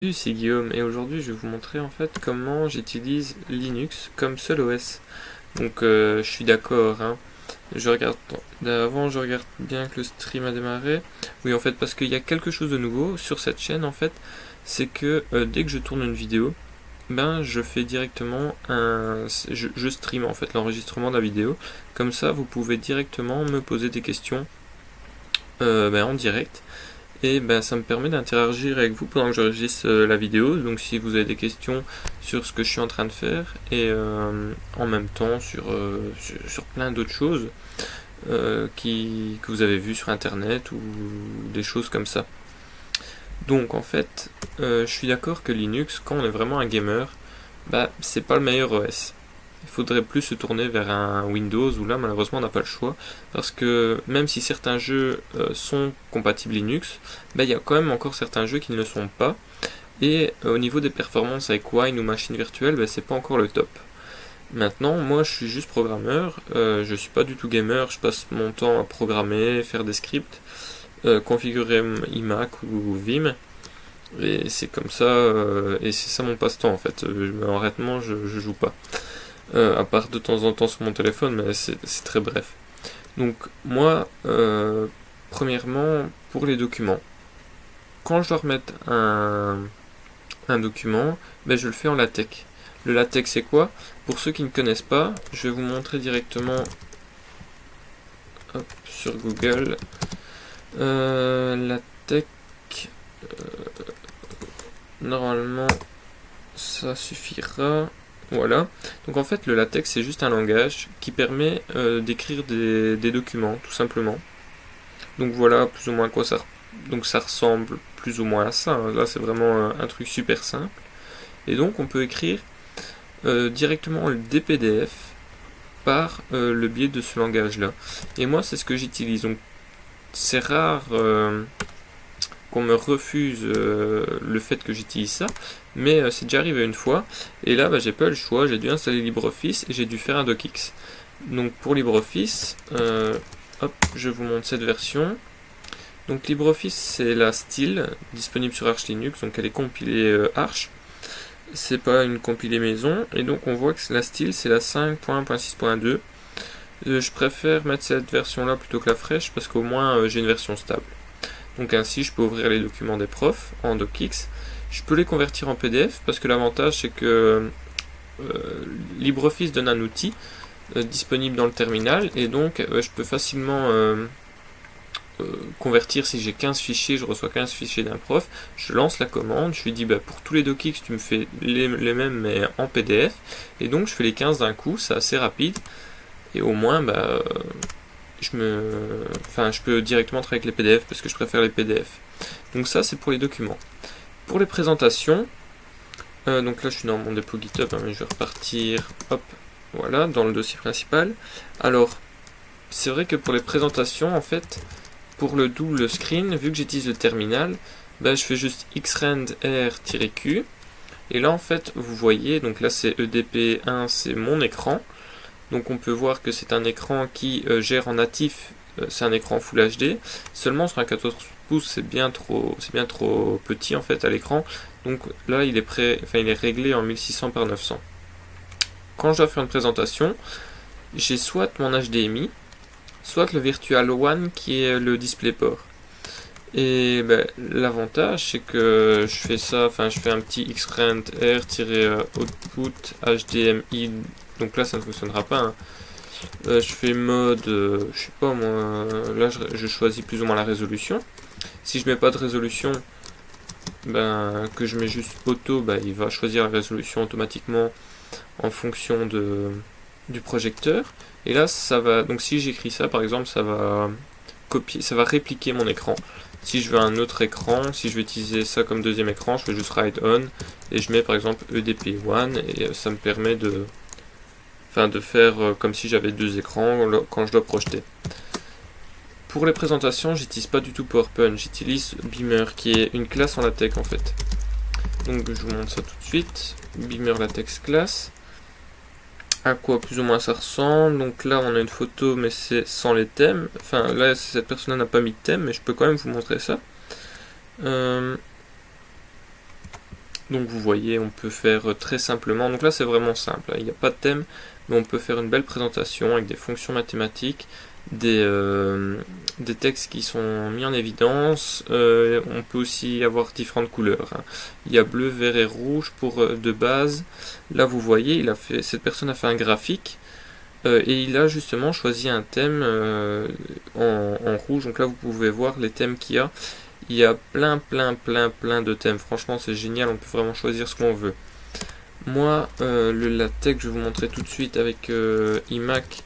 Salut, c'est Guillaume et aujourd'hui je vais vous montrer en fait comment j'utilise Linux comme seul OS. Donc je suis d'accord, hein. Avant je regarde bien que le stream a démarré. Oui, en fait, parce qu'il y a quelque chose de nouveau sur cette chaîne en fait, c'est que dès que je tourne une vidéo, ben je fais directement je stream en fait l'enregistrement de la vidéo. Comme ça vous pouvez directement me poser des questions en direct. Et ben, ça me permet d'interagir avec vous pendant que j'enregistre la vidéo. Donc si vous avez des questions sur ce que je suis en train de faire et en même temps sur plein d'autres choses que vous avez vues sur internet ou des choses comme ça. Donc en fait, je suis d'accord que Linux, quand on est vraiment un gamer, bah c'est pas le meilleur OS. Il faudrait plus se tourner vers un Windows où là malheureusement on n'a pas le choix parce que même si certains jeux sont compatibles Linux, il y a quand même encore certains jeux qui ne le sont pas et au niveau des performances avec Wine ou machine virtuelle, c'est pas encore le top. Maintenant, moi je suis juste programmeur, je suis pas du tout gamer, je passe mon temps à programmer, faire des scripts, configurer iMac ou Vim. Et c'est comme ça, et c'est ça mon passe-temps en fait. Honnêtement, je joue pas. À part de temps en temps sur mon téléphone, mais c'est très bref. Donc moi, premièrement, pour les documents, quand je dois remettre un document, je le fais en LaTeX. Le LaTeX c'est quoi? Pour ceux qui ne connaissent pas, je vais vous montrer directement sur Google. LaTeX, normalement ça suffira. Voilà. Donc en fait, le LaTeX c'est juste un langage qui permet d'écrire des documents, tout simplement. Donc voilà plus ou moins à quoi ça. Donc ça ressemble plus ou moins à ça. Là, c'est vraiment un truc super simple. Et donc on peut écrire directement des PDF par le biais de ce langage-là. Et moi, c'est ce que j'utilise. Donc c'est rare qu'on me refuse le fait que j'utilise ça, mais c'est déjà arrivé une fois, et là j'ai pas eu le choix, j'ai dû installer LibreOffice et j'ai dû faire un docx. Donc pour LibreOffice, je vous montre cette version. Donc LibreOffice c'est la style, disponible sur Arch Linux, donc elle est compilée Arch, c'est pas une compilée maison, et donc on voit que la style c'est la 5.6.2. Je préfère mettre cette version là plutôt que la fraîche, parce qu'au moins j'ai une version stable. Donc ainsi, je peux ouvrir les documents des profs en docx. Je peux les convertir en PDF parce que l'avantage, c'est que LibreOffice donne un outil disponible dans le terminal et donc je peux facilement convertir. Si j'ai 15 fichiers, je reçois 15 fichiers d'un prof, je lance la commande, je lui dis pour tous les docx, tu me fais les mêmes mais en PDF, et donc je fais les 15 d'un coup, c'est assez rapide et au moins je peux directement travailler avec les PDF parce que je préfère les PDF. Donc ça c'est pour les documents. Pour les présentations, donc là je suis dans mon dépôt GitHub, mais je vais repartir, voilà, dans le dossier principal. Alors, c'est vrai que pour les présentations, en fait, pour le double screen, vu que j'utilise le terminal, je fais juste xrand r-q, et là en fait, vous voyez, donc là c'est EDP1, c'est mon écran. Donc on peut voir que c'est un écran qui gère en natif, c'est un écran Full HD. Seulement sur un 14 pouces, c'est bien trop petit en fait à l'écran. Donc là il est réglé en 1600 par 900. Quand je dois faire une présentation, j'ai soit mon HDMI, soit le Virtual One qui est le DisplayPort. Et l'avantage c'est que je fais un petit xrand r-output HDMI. Donc là ça ne fonctionnera pas, hein. Je fais mode, je sais pas moi, là je choisis plus ou moins la résolution. Si je mets pas de résolution, que je mets juste auto, il va choisir la résolution automatiquement en fonction du projecteur. Et là ça va, donc si j'écris ça par exemple, ça va répliquer mon écran. Si je veux un autre écran, si je veux utiliser ça comme deuxième écran, je fais juste write on et je mets par exemple EDP1 et ça me permet de faire comme si j'avais deux écrans quand je dois projeter. Pour les présentations, j'utilise pas du tout PowerPoint, j'utilise Beamer qui est une classe en LaTeX en fait. Donc je vous montre ça tout de suite. Beamer LaTeX class. À quoi plus ou moins ça ressemble. Donc là on a une photo mais c'est sans les thèmes. Enfin là cette personne n'a pas mis de thème mais je peux quand même vous montrer ça. Donc vous voyez, on peut faire très simplement, donc là c'est vraiment simple, il n'y a pas de thème, mais on peut faire une belle présentation avec des fonctions mathématiques, des textes qui sont mis en évidence. On peut aussi avoir différentes couleurs, hein. Il y a bleu, vert et rouge pour de base. Là vous voyez, cette personne a fait un graphique et il a justement choisi un thème en rouge. Donc là vous pouvez voir les thèmes qu'il y a. Il y a plein de thèmes. Franchement c'est génial, on peut vraiment choisir ce qu'on veut. Moi le latex, je vais vous montrer tout de suite avec iMac.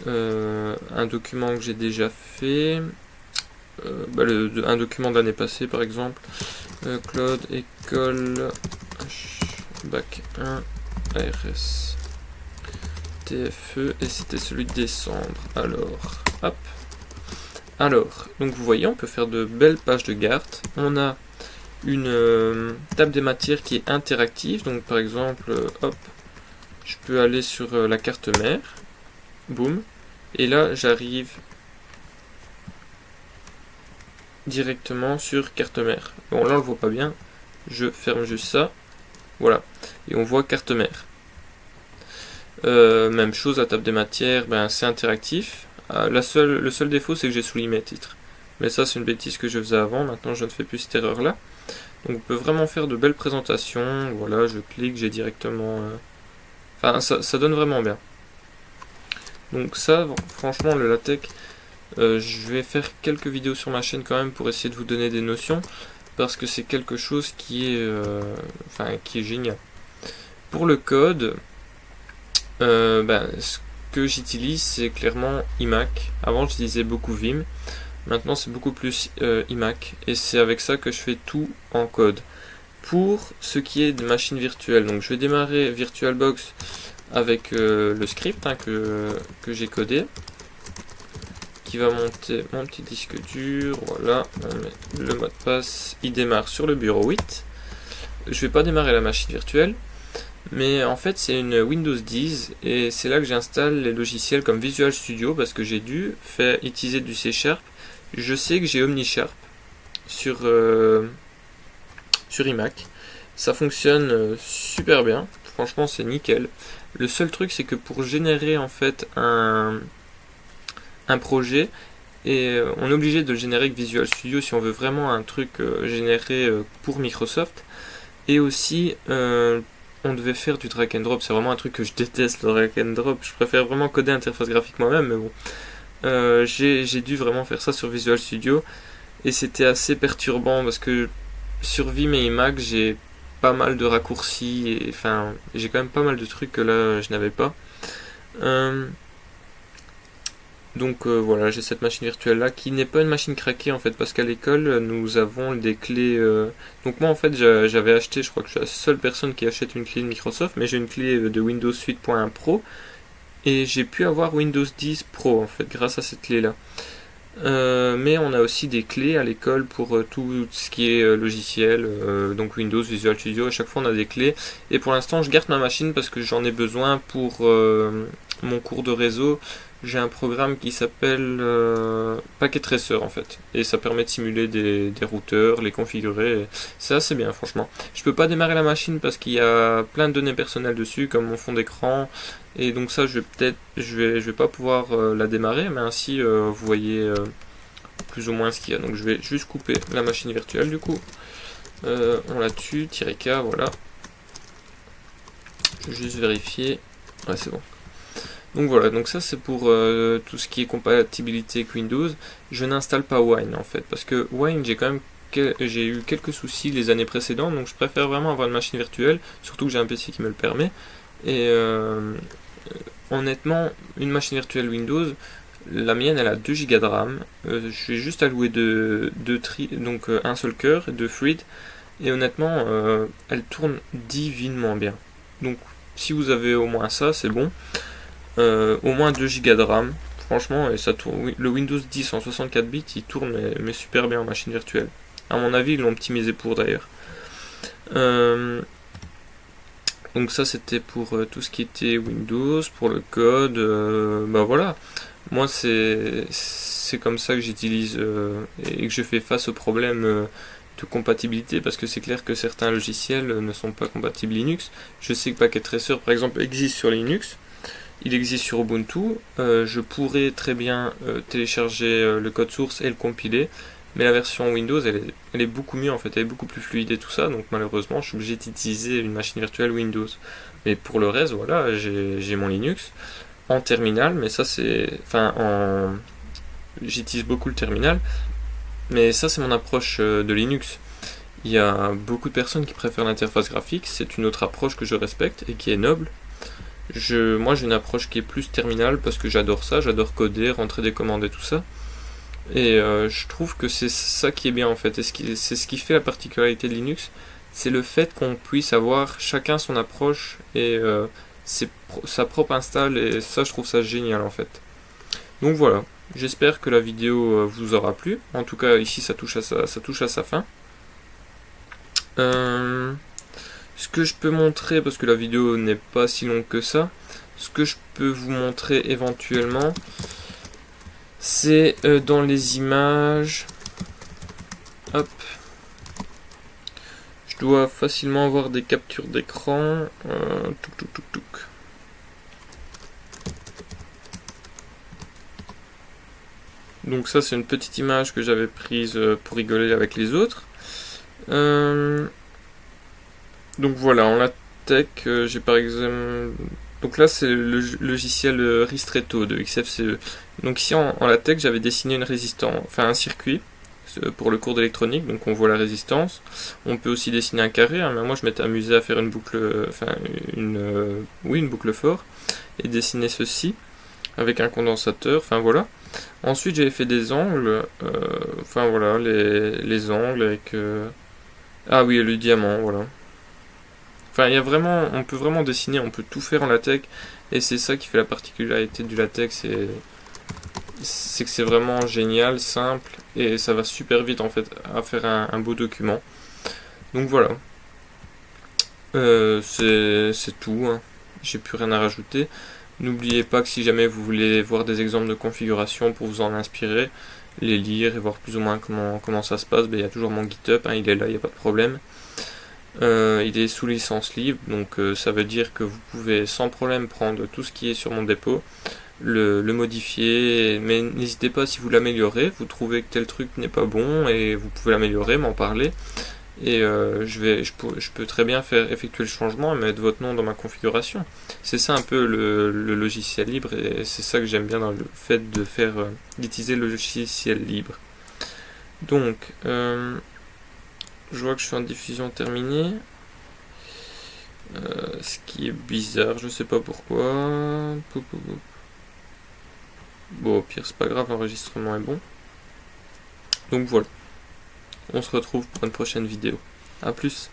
Un document que j'ai déjà fait, un document de l'année passée par exemple, Claude école bac 1 ARS TFE, et c'était celui de décembre. Alors donc vous voyez, on peut faire de belles pages de garde. On a une table des matières qui est interactive, donc par exemple je peux aller sur la carte mère. Boum. Et là, j'arrive directement sur carte mère. Bon, là, on le voit pas bien. Je ferme juste ça. Voilà. Et on voit carte mère. Même chose, la table des matières, c'est interactif. Le seul défaut, c'est que j'ai souligné mes titres. Mais ça, c'est une bêtise que je faisais avant. Maintenant, je ne fais plus cette erreur-là. Donc, on peut vraiment faire de belles présentations. Voilà, je clique, j'ai directement... ça donne vraiment bien. Donc ça, franchement, le latex, je vais faire quelques vidéos sur ma chaîne quand même pour essayer de vous donner des notions, parce que c'est quelque chose qui est génial. Pour le code, ce que j'utilise, c'est clairement iMac. Avant, j'utilisais beaucoup Vim. Maintenant, c'est beaucoup plus iMac. Et c'est avec ça que je fais tout en code. Pour ce qui est de machines virtuelles, donc je vais démarrer VirtualBox avec le script que j'ai codé, qui va monter mon petit disque dur. Voilà, on met le mot de passe, il démarre sur le bureau 8. Je vais pas démarrer la machine virtuelle, mais en fait c'est une Windows 10 et c'est là que j'installe les logiciels comme Visual Studio, parce que j'ai dû utiliser du C#. Je sais que j'ai OmniSharp sur iMac, ça fonctionne super bien, franchement c'est nickel. Le seul truc, c'est que pour générer en fait un projet, et on est obligé de le générer avec Visual Studio si on veut vraiment un truc généré pour Microsoft. Et aussi on devait faire du drag and drop. C'est vraiment un truc que je déteste, le drag and drop. Je préfère vraiment coder l'interface graphique moi-même, mais bon, j'ai dû vraiment faire ça sur Visual Studio et c'était assez perturbant parce que sur Vim et iMac j'ai pas mal de raccourcis, et j'ai quand même pas mal de trucs que là je n'avais pas. Donc voilà, j'ai cette machine virtuelle là qui n'est pas une machine craquée en fait, parce qu'à l'école nous avons des clés. Donc moi en fait j'avais acheté, je crois que je suis la seule personne qui achète une clé de Microsoft, mais j'ai une clé de Windows 8.1 Pro et j'ai pu avoir Windows 10 Pro en fait grâce à cette clé là. Mais on a aussi des clés à l'école pour tout ce qui est logiciel, donc Windows, Visual Studio. À chaque fois on a des clés, et pour l'instant je garde ma machine parce que j'en ai besoin pour mon cours de réseau. J'ai un programme qui s'appelle Packet Tracer en fait, et ça permet de simuler des routeurs, les configurer. C'est assez bien franchement. Je peux pas démarrer la machine parce qu'il y a plein de données personnelles dessus, comme mon fond d'écran, et donc ça je vais pas pouvoir la démarrer, mais ainsi vous voyez plus ou moins ce qu'il y a. Donc je vais juste couper la machine virtuelle du coup. On la tue, -K, voilà. Je vais juste vérifier. Ouais, c'est bon. Donc voilà, donc ça c'est pour tout ce qui est compatibilité avec Windows. Je n'installe pas Wine en fait, parce que Wine j'ai eu quelques soucis les années précédentes, donc je préfère vraiment avoir une machine virtuelle, surtout que j'ai un PC qui me le permet. Et honnêtement, une machine virtuelle Windows, la mienne elle a 2 Go de RAM, je vais juste allouer donc un seul cœur, 2 threads, et honnêtement elle tourne divinement bien. Donc si vous avez au moins ça, c'est bon. Au moins 2 Go de RAM, franchement, et ça tourne. Le Windows 10 en 64 bits, il tourne mais super bien en machine virtuelle. À mon avis, ils l'ont optimisé pour d'ailleurs. Donc ça, c'était pour tout ce qui était Windows, pour le code. Voilà. Moi, c'est comme ça que j'utilise et que je fais face au problème de compatibilité, parce que c'est clair que certains logiciels ne sont pas compatibles Linux. Je sais que Packet Tracer par exemple existe sur Linux, il existe sur Ubuntu, je pourrais très bien télécharger le code source et le compiler, mais la version Windows elle est beaucoup mieux en fait, elle est beaucoup plus fluide et tout ça, donc malheureusement je suis obligé d'utiliser une machine virtuelle Windows. Mais pour le reste, voilà, j'ai mon Linux en terminal, mais ça c'est... Enfin, j'utilise beaucoup le terminal, mais ça c'est mon approche de Linux. Il y a beaucoup de personnes qui préfèrent l'interface graphique, c'est une autre approche que je respecte et qui est noble. Moi j'ai une approche qui est plus terminale parce que j'adore ça, j'adore coder, rentrer des commandes et tout ça. Et je trouve que c'est ça qui est bien en fait, et c'est ce qui fait la particularité de Linux, c'est le fait qu'on puisse avoir chacun son approche et sa propre install, et ça je trouve ça génial en fait. Donc voilà, j'espère que la vidéo vous aura plu, en tout cas ici ça touche à sa fin. Ce que je peux montrer, parce que la vidéo n'est pas si longue que ça, ce que je peux vous montrer éventuellement, c'est dans les images. Hop. Je dois facilement avoir des captures d'écran. Donc ça c'est une petite image que j'avais prise pour rigoler avec les autres. Donc voilà, en LaTeX, j'ai par exemple... Donc là c'est le logiciel Ristretto de XFCE. Donc ici en LaTeX j'avais dessiné une résistance, enfin un circuit pour le cours d'électronique, donc on voit la résistance. On peut aussi dessiner un carré, hein, mais moi je m'étais amusé à faire une boucle, une boucle for, et dessiner ceci avec un condensateur, enfin voilà. Ensuite j'avais fait des angles, enfin voilà, les angles avec... Ah oui, le diamant, voilà. Enfin, on peut vraiment dessiner, on peut tout faire en LaTeX, et c'est ça qui fait la particularité du LaTeX, c'est que c'est vraiment génial, simple, et ça va super vite en fait à faire un beau document. Donc voilà, c'est tout, hein. J'ai plus rien à rajouter. N'oubliez pas que si jamais vous voulez voir des exemples de configuration pour vous en inspirer, les lire et voir plus ou moins comment ça se passe, il y a toujours mon GitHub, hein, il est là, il n'y a pas de problème. Il est sous licence libre, donc ça veut dire que vous pouvez sans problème prendre tout ce qui est sur mon dépôt, le modifier, mais n'hésitez pas si vous l'améliorez, vous trouvez que tel truc n'est pas bon et vous pouvez l'améliorer, m'en parler, et je peux très bien effectuer le changement et mettre votre nom dans ma configuration. C'est ça un peu le logiciel libre, et c'est ça que j'aime bien dans le fait d'utiliser le logiciel libre. Donc je vois que je suis en diffusion terminée, ce qui est bizarre, je sais pas pourquoi. Bon, au pire c'est pas grave, l'enregistrement est bon. Donc voilà, on se retrouve pour une prochaine vidéo. A plus.